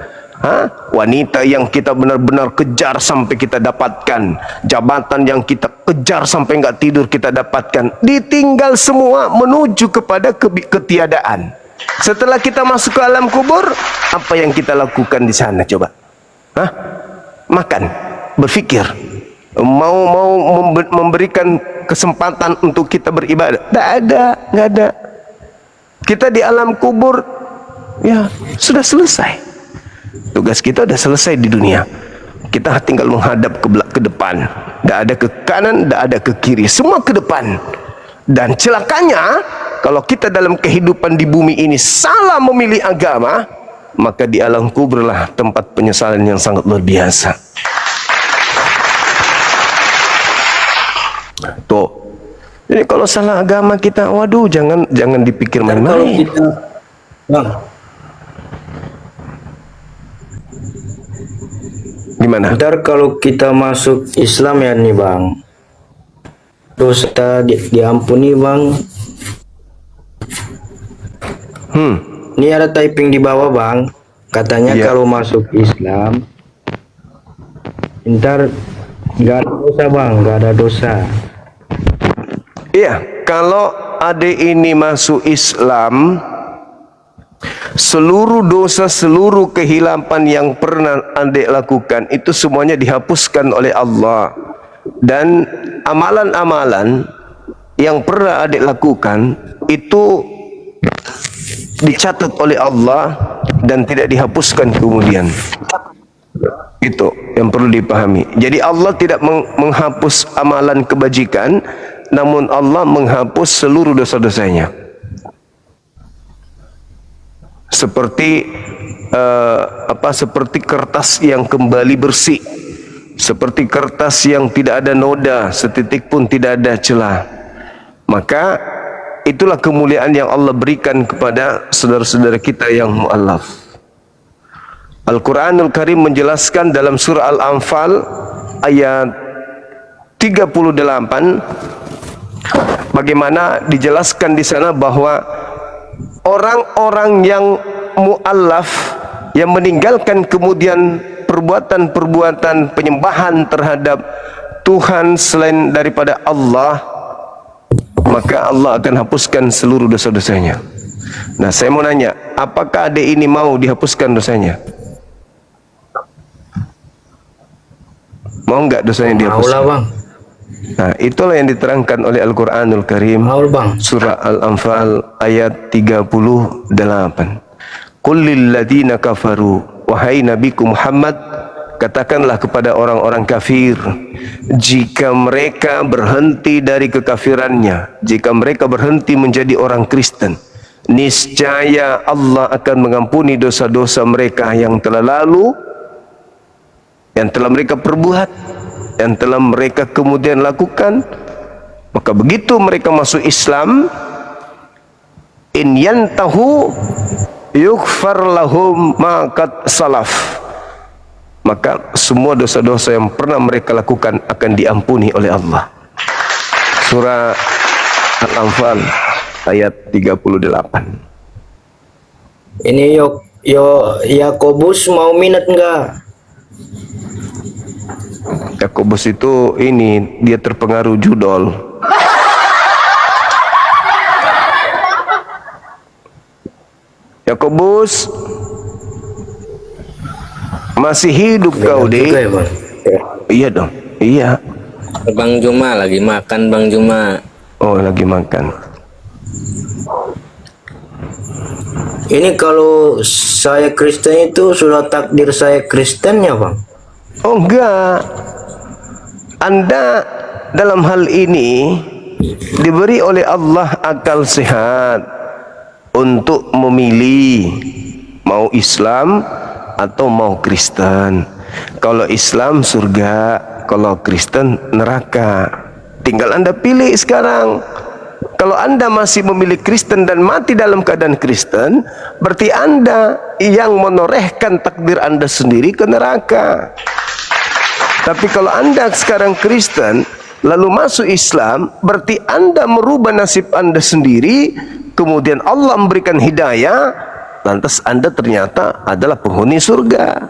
wanita yang kita benar-benar kejar sampai kita dapatkan, jabatan yang kita kejar sampai nggak tidur kita dapatkan, ditinggal semua menuju kepada ketiadaan. Setelah kita masuk ke alam kubur, apa yang kita lakukan di sana coba? Makan, berpikir, mau memberikan kesempatan untuk kita beribadah? Nggak ada. Kita di alam kubur, ya sudah selesai. Tugas kita sudah selesai di dunia. Kita tinggal menghadap ke depan. Tidak ada ke kanan, tidak ada ke kiri, semua ke depan. Dan celakanya, kalau kita dalam kehidupan di bumi ini salah memilih agama, maka di alam kuburlah tempat penyesalan yang sangat luar biasa. Tuh. Jadi kalau salah agama kita, waduh, jangan dipikir main-main. Bang, Gimana? ntar kalau kita masuk Islam ya nih bang, dosa diampuni bang. Ini ada typing di bawah bang, katanya Iya. kalau masuk Islam ntar nggak ada dosa bang, nggak ada dosa. Iya, kalau adik ini masuk Islam, seluruh dosa, seluruh kehilapan yang pernah adik lakukan itu semuanya dihapuskan oleh Allah. Dan amalan-amalan yang pernah adik lakukan itu dicatat oleh Allah dan tidak dihapuskan kemudian. Itu yang perlu dipahami. Jadi Allah tidak menghapus amalan kebajikan, namun Allah menghapus seluruh dosa-dosanya. Seperti seperti kertas yang kembali bersih, seperti kertas yang tidak ada noda, setitik pun tidak ada celah. Maka itulah kemuliaan yang Allah berikan kepada saudara-saudara kita yang mu'allaf. Al-Quranul Karim menjelaskan dalam surah Al-Anfal ayat 38, bagaimana dijelaskan di sana bahwa orang-orang yang mu'allaf, yang meninggalkan kemudian perbuatan-perbuatan penyembahan terhadap Tuhan selain daripada Allah, maka Allah akan hapuskan seluruh dosa-dosanya. Nah, saya mau nanya, apakah adik ini mau dihapuskan dosanya? Mau enggak dosanya dihapuskan? Maulah bang. Nah, itulah yang diterangkan oleh Al-Quranul Karim, Mau bang. surah Al-Anfal ayat 38. Qul lil ladzina kafaru, wahai Nabiku Muhammad, katakanlah kepada orang-orang kafir, jika mereka berhenti dari kekafirannya, jika mereka berhenti menjadi orang Kristen, niscaya Allah akan mengampuni dosa-dosa mereka yang telah lalu, yang telah mereka perbuat, yang telah mereka kemudian lakukan. Maka begitu mereka masuk Islam, in yantahu yughfar lahum ma qad salaf, maka semua dosa-dosa yang pernah mereka lakukan akan diampuni oleh Allah. Surah Al-Anfal ayat 38. Ini Yakobus mau minat enggak? Yakobus itu ini, dia terpengaruh judol. Yakobus masih hidup kau, Dek? Juga ya bang. Iya dong, iya. Bang Juma lagi makan, Bang Juma. Oh, lagi makan. Ini kalau saya Kristen itu sudah takdir saya Kristen ya bang? Oh enggak, Anda dalam hal ini diberi oleh Allah akal sehat untuk memilih mau Islam atau mau Kristen. Kalau Islam surga, kalau Kristen neraka. Tinggal Anda pilih sekarang. Kalau Anda masih memilih Kristen dan mati dalam keadaan Kristen, berarti Anda yang menorehkan takdir Anda sendiri ke neraka. Tapi kalau Anda sekarang Kristen lalu masuk Islam, berarti Anda merubah nasib Anda sendiri, kemudian Allah memberikan hidayah, lantas Anda ternyata adalah penghuni surga.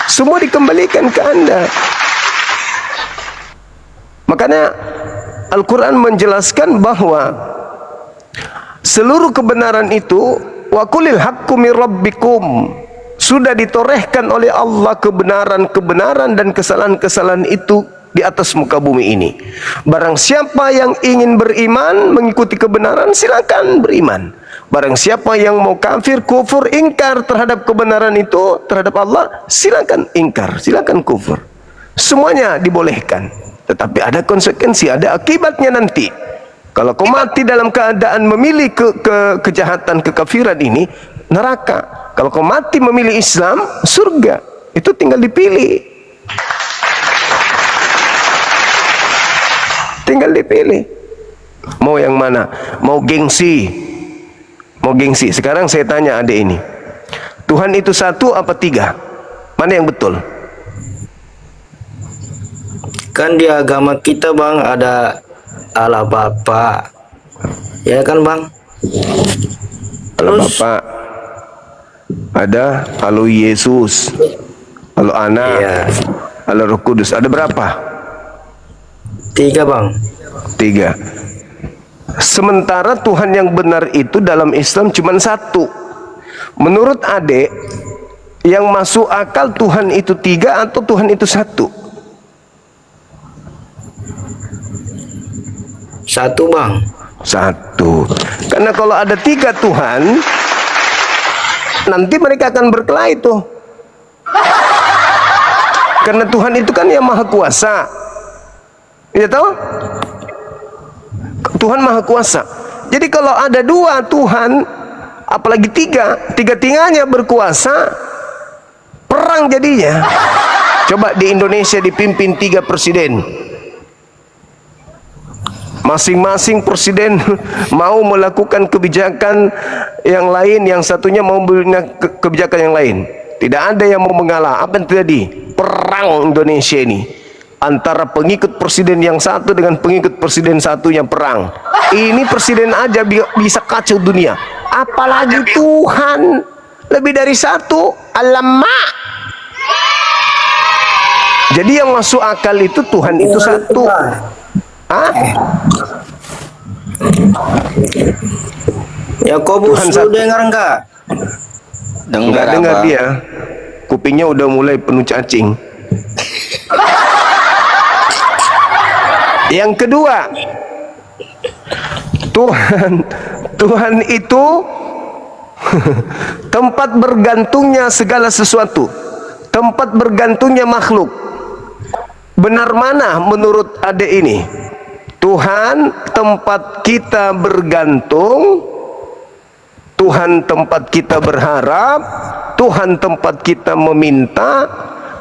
Semua dikembalikan ke Anda. Makanya Al-Quran menjelaskan bahwa seluruh kebenaran itu wa qulil haqqu mir rabbikum, sudah ditorehkan oleh Allah kebenaran-kebenaran dan kesalahan-kesalahan itu di atas muka bumi ini. Barang siapa yang ingin beriman mengikuti kebenaran, silakan beriman. Barang siapa yang mau kafir, kufur, ingkar terhadap kebenaran itu, terhadap Allah, silakan ingkar, silakan kufur. Semuanya dibolehkan. Tetapi ada konsekuensi, ada akibatnya nanti. Kalau kau mati dalam keadaan memilih kejahatan, kekafiran ini, neraka. Kalau kau mati memilih Islam, surga. Itu tinggal dipilih. Tinggal dipilih. Mau yang mana? Mau gengsi? Mau gengsi? Sekarang saya tanya adik ini. Tuhan itu satu apa tiga? Mana yang betul? Kan di agama kita bang ada Allah Bapa, ya kan bang? Allah Bapa, ada Allah Yesus, Allah Anak, Iya. Allah Roh Kudus. Ada berapa? 3 bang. 3. Sementara Tuhan yang benar itu dalam Islam cuma satu. Menurut adik, yang masuk akal Tuhan itu 3 atau Tuhan itu satu? 1 bang. 1. Karena kalau ada 3 Tuhan, nanti mereka akan berkelahi tuh. Karena Tuhan itu kan yang maha kuasa. Ya tahu? Tuhan maha kuasa. Jadi kalau ada 2 Tuhan, apalagi 3, tiga-tiganya berkuasa, perang jadinya. Coba di Indonesia dipimpin 3 presiden. Masing-masing presiden mau melakukan kebijakan yang lain, yang satunya mau mempunyai kebijakan yang lain. Tidak ada yang mau mengalah. Apa yang terjadi? Perang Indonesia ini antara pengikut presiden yang satu dengan pengikut presiden satunya, perang. Ini presiden aja bisa kacau dunia, apalagi Tuhan. Lebih dari 1. Alamak. Jadi yang masuk akal itu Tuhan itu 1. Hah? Yakobus, Tuhan lu satu. dengar enggak? Dengar Dengar apa? dia, kupingnya udah mulai penuh cacing. Yang kedua, Tuhan itu tempat bergantungnya segala sesuatu, tempat bergantungnya makhluk. Benar mana menurut adik ini? Tuhan tempat kita bergantung, Tuhan tempat kita berharap, Tuhan tempat kita meminta,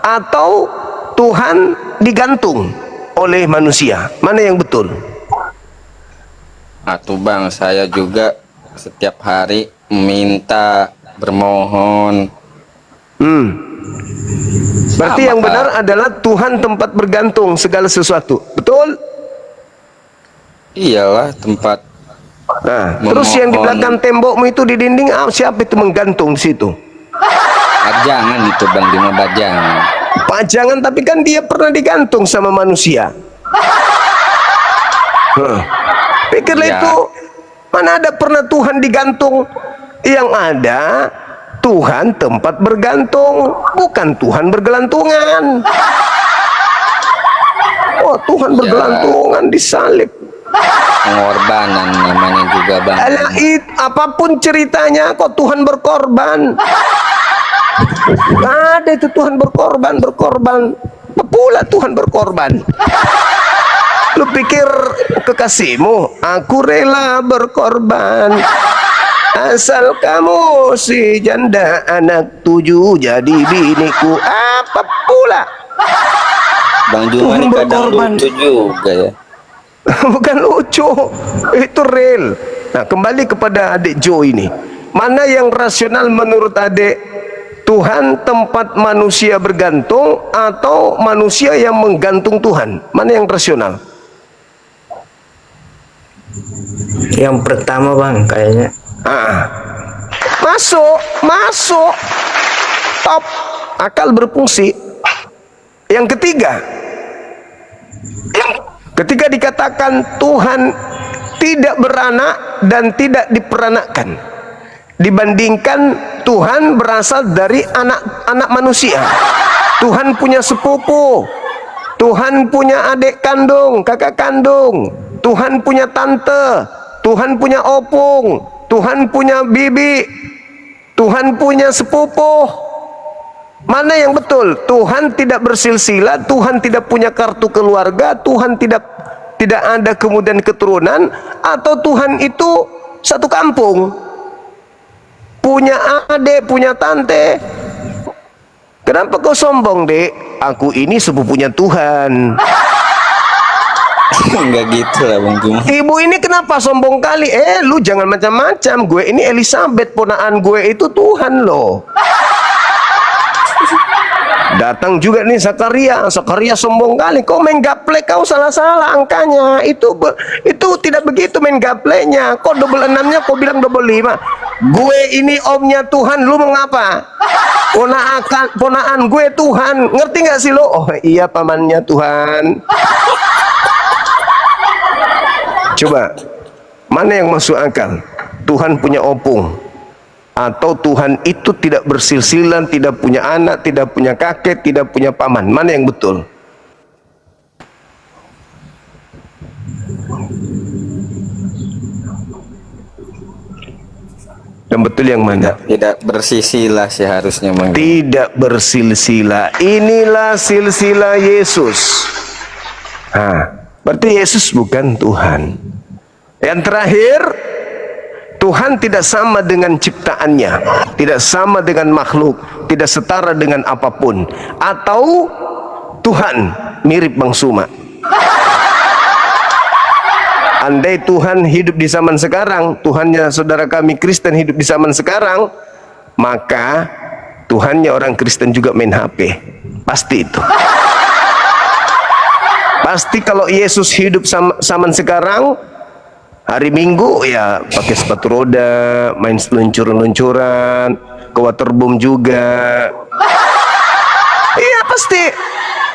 atau Tuhan digantung oleh manusia? Mana yang betul? Atuh bang, saya juga setiap hari meminta, bermohon. Berarti Sama, yang Kak. benar adalah Tuhan tempat bergantung segala sesuatu. Betul? Iyalah tempat. Nah, Memohon. terus yang di belakang tembokmu itu di dinding, siapa itu menggantung di situ? Bajangan itu bang, di bajangan. Pajangan, tapi kan dia pernah digantung sama manusia. Pikirlah Ya. itu, mana ada pernah Tuhan digantung? Yang ada Tuhan tempat bergantung, bukan Tuhan bergelantungan. Oh, Tuhan bergelantungan disalib. Pengorbanan namanya juga bang. Alah, apapun ceritanya kok Tuhan berkorban. Ada itu Tuhan berkorban. Apa pula Tuhan berkorban? Lu pikir kekasihmu, aku rela berkorban asal kamu si janda anak 7 jadi biniku. Apa pula? Bang Juma Tuhan ini kadang berkorban. lucu juga ya. Bukan lucu, itu real. Nah, kembali kepada adik Jo ini. Mana yang rasional menurut adik? Tuhan tempat manusia bergantung atau manusia yang menggantung Tuhan? Mana yang rasional? Yang pertama bang, kayaknya. Masuk, top, akal berfungsi. Yang ketiga, ketika dikatakan Tuhan tidak beranak dan tidak diperanakkan, dibandingkan Tuhan berasal dari anak manusia. Tuhan punya sepupu, Tuhan punya adik kandung, kakak kandung, Tuhan punya tante, Tuhan punya opung, Tuhan punya bibi, Tuhan punya sepupu. Mana yang betul? Tuhan tidak bersilsilah, Tuhan tidak punya kartu keluarga, Tuhan tidak ada kemudian keturunan, atau Tuhan itu satu kampung, punya adik, punya tante. Kenapa kau sombong, Dek? Aku ini sepupunya Tuhan. Enggak gitu lah Bang Juma. Ibu ini kenapa sombong kali? Lu jangan macam-macam. Gue ini Elizabeth, ponaan gue itu Tuhan loh. Datang juga nih Zakaria sombong kali. Kau main gaplek, kau salah-salah angkanya. Itu tidak begitu main gapleknya. Kok double 6-nya kau bilang double 5. Gue ini omnya Tuhan, lu mengapa? Ponaan gue Tuhan. Ngerti gak sih lo? Oh iya, pamannya Tuhan. Coba, mana yang masuk akal? Tuhan punya opung, atau Tuhan itu tidak bersilsilah, tidak punya anak, tidak punya kakek, tidak punya paman? Mana yang betul? Yang betul yang mana? Tidak bersilsilah sih harusnya Bang. Tidak bersilsilah. Inilah silsilah Yesus. Berarti Yesus bukan Tuhan. Yang terakhir, Tuhan tidak sama dengan ciptaannya, tidak sama dengan makhluk, tidak setara dengan apapun. Atau Tuhan mirip Bang Suma. Andai Tuhan hidup di zaman sekarang, Tuhannya saudara kami Kristen hidup di zaman sekarang, maka Tuhannya orang Kristen juga main HP. Pasti itu. Pasti kalau Yesus hidup zaman sekarang, hari Minggu ya pakai sepatu roda, main luncuran-luncuran, ke waterboom juga. Iya pasti.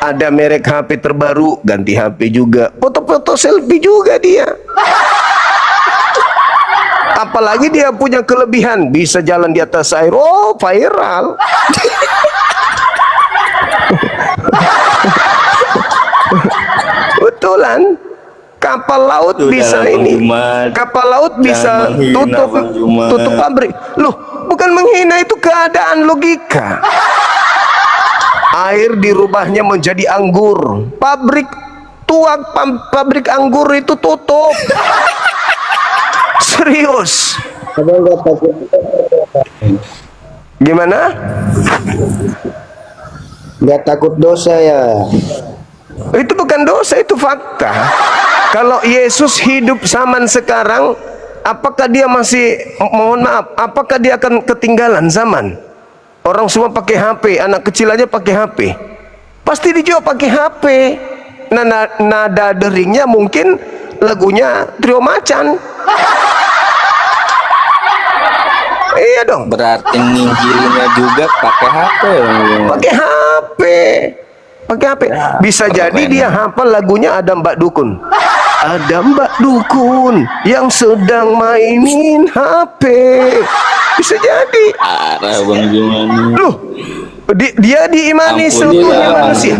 Ada merek HP terbaru, ganti HP juga. Foto-foto selfie juga dia. Apalagi dia punya kelebihan, bisa jalan di atas air. Oh, viral. Betulan. Kapal laut bisa ini. Kapal laut bisa tutup pabrik. Loh, bukan menghina, itu keadaan logika. Air dirubahnya menjadi anggur. Pabrik pabrik anggur itu tutup. Serius. Gimana? Nggak takut dosa ya? Itu bukan dosa, itu fakta. Kalau Yesus hidup zaman sekarang, apakah dia masih, mohon maaf, apakah dia akan ketinggalan zaman? Orang semua pakai HP, anak kecil aja pakai HP. Pasti dijawab pakai HP. Nada deringnya mungkin lagunya Trio Macan. Iya dong. Berarti nginjilinnya juga pakai HP. Pakai HP. Pakai HP. Bisa jadi dia hafal lagunya ada Mbak Dukun. Ada Mbak Dukun yang sedang mainin HP. Bisa jadi. Arah Bang Jumani. Loh, dia diimani sepenuhnya manusia.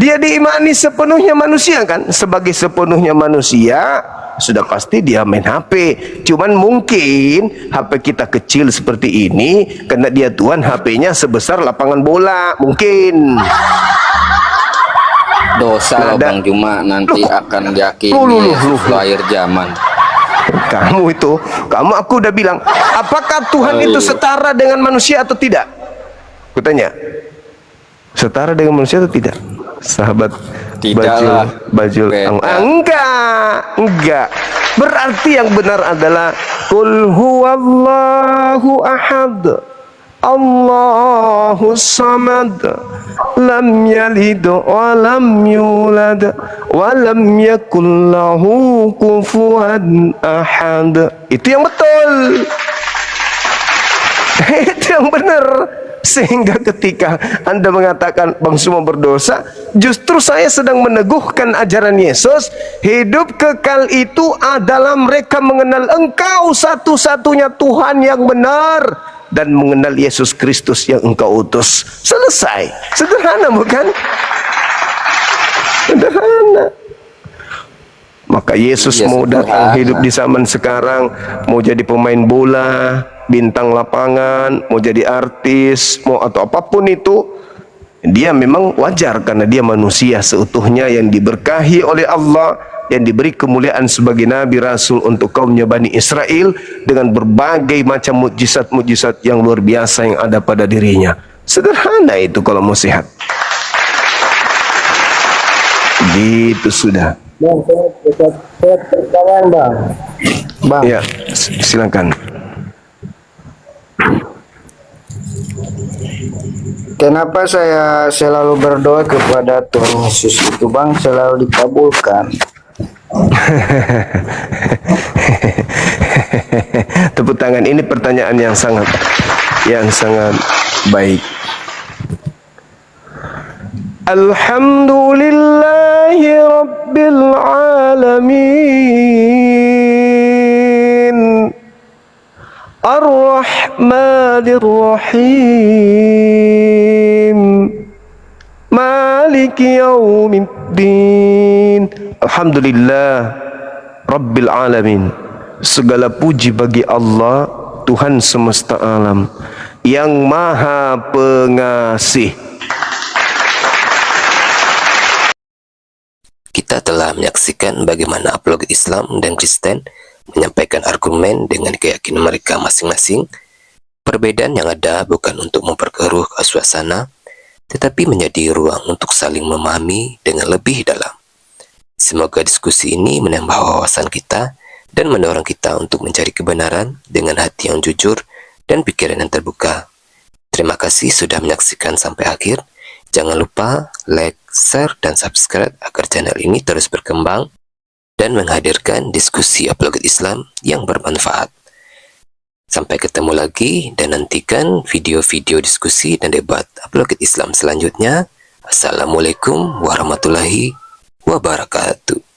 Dia diimani sepenuhnya manusia kan? Sebagai sepenuhnya manusia, sudah pasti dia main HP. Cuman mungkin HP kita kecil seperti ini, karena dia Tuhan, HP-nya sebesar lapangan bola. Mungkin. Dosa loh Bang Juma, nanti akan yakini akhir zaman. Kamu aku udah bilang, apakah Tuhan itu setara dengan manusia atau tidak? Kutanya, setara dengan manusia atau tidak? Sahabat Tidaklah. Bajul. Beda. Enggak. Berarti yang benar adalah Qul huwallahu ahad, Allahus samad, lam yalid wa lam yulad wa lam yakul lahu kufuwan ahad. Itu yang betul. Itu yang benar. Sehingga ketika Anda mengatakan Bang Sumo berdosa, justru saya sedang meneguhkan ajaran Yesus. Hidup kekal itu adalah mereka mengenal Engkau satu-satunya Tuhan yang benar dan mengenal Yesus Kristus yang Engkau utus. Selesai. Sederhana bukan? Sederhana. Maka Yesus mau datang hidup di zaman sekarang, mau jadi pemain bola, bintang lapangan, mau jadi artis, mau atau apapun itu, dia memang wajar karena dia manusia seutuhnya yang diberkahi oleh Allah, yang diberi kemuliaan sebagai nabi rasul untuk kaumnya Bani Israel dengan berbagai macam mukjizat-mukjizat yang luar biasa yang ada pada dirinya. Sederhana itu kalau mau sehat. Gitu sudah. Bang, saya pertanyaan bang. Bang, Ya, silakan. kenapa saya selalu berdoa kepada Tuhan Yesus itu bang selalu dikabulkan? Tepuk tangan, ini pertanyaan yang sangat baik. Alhamdulillahi Rabbil Alamin, Ar-Rahmanir Rahim, Maliki Yaumiddin. Alhamdulillah Rabbil Alamin. Segala puji bagi Allah, Tuhan semesta alam, yang maha pengasih. Kita telah menyaksikan bagaimana apologet Islam dan Kristen menyampaikan argumen dengan keyakinan mereka masing-masing. Perbedaan yang ada bukan untuk memperkeruh suasana, tetapi menjadi ruang untuk saling memahami dengan lebih dalam. Semoga diskusi ini menambah wawasan kita dan mendorong kita untuk mencari kebenaran dengan hati yang jujur dan pikiran yang terbuka. Terima kasih sudah menyaksikan sampai akhir. Jangan lupa like, share, dan subscribe agar channel ini terus berkembang dan menghadirkan diskusi apologet Islam yang bermanfaat. Sampai ketemu lagi dan nantikan video-video diskusi dan debat apologet Islam selanjutnya. Assalamualaikum warahmatullahi wabarakatuh.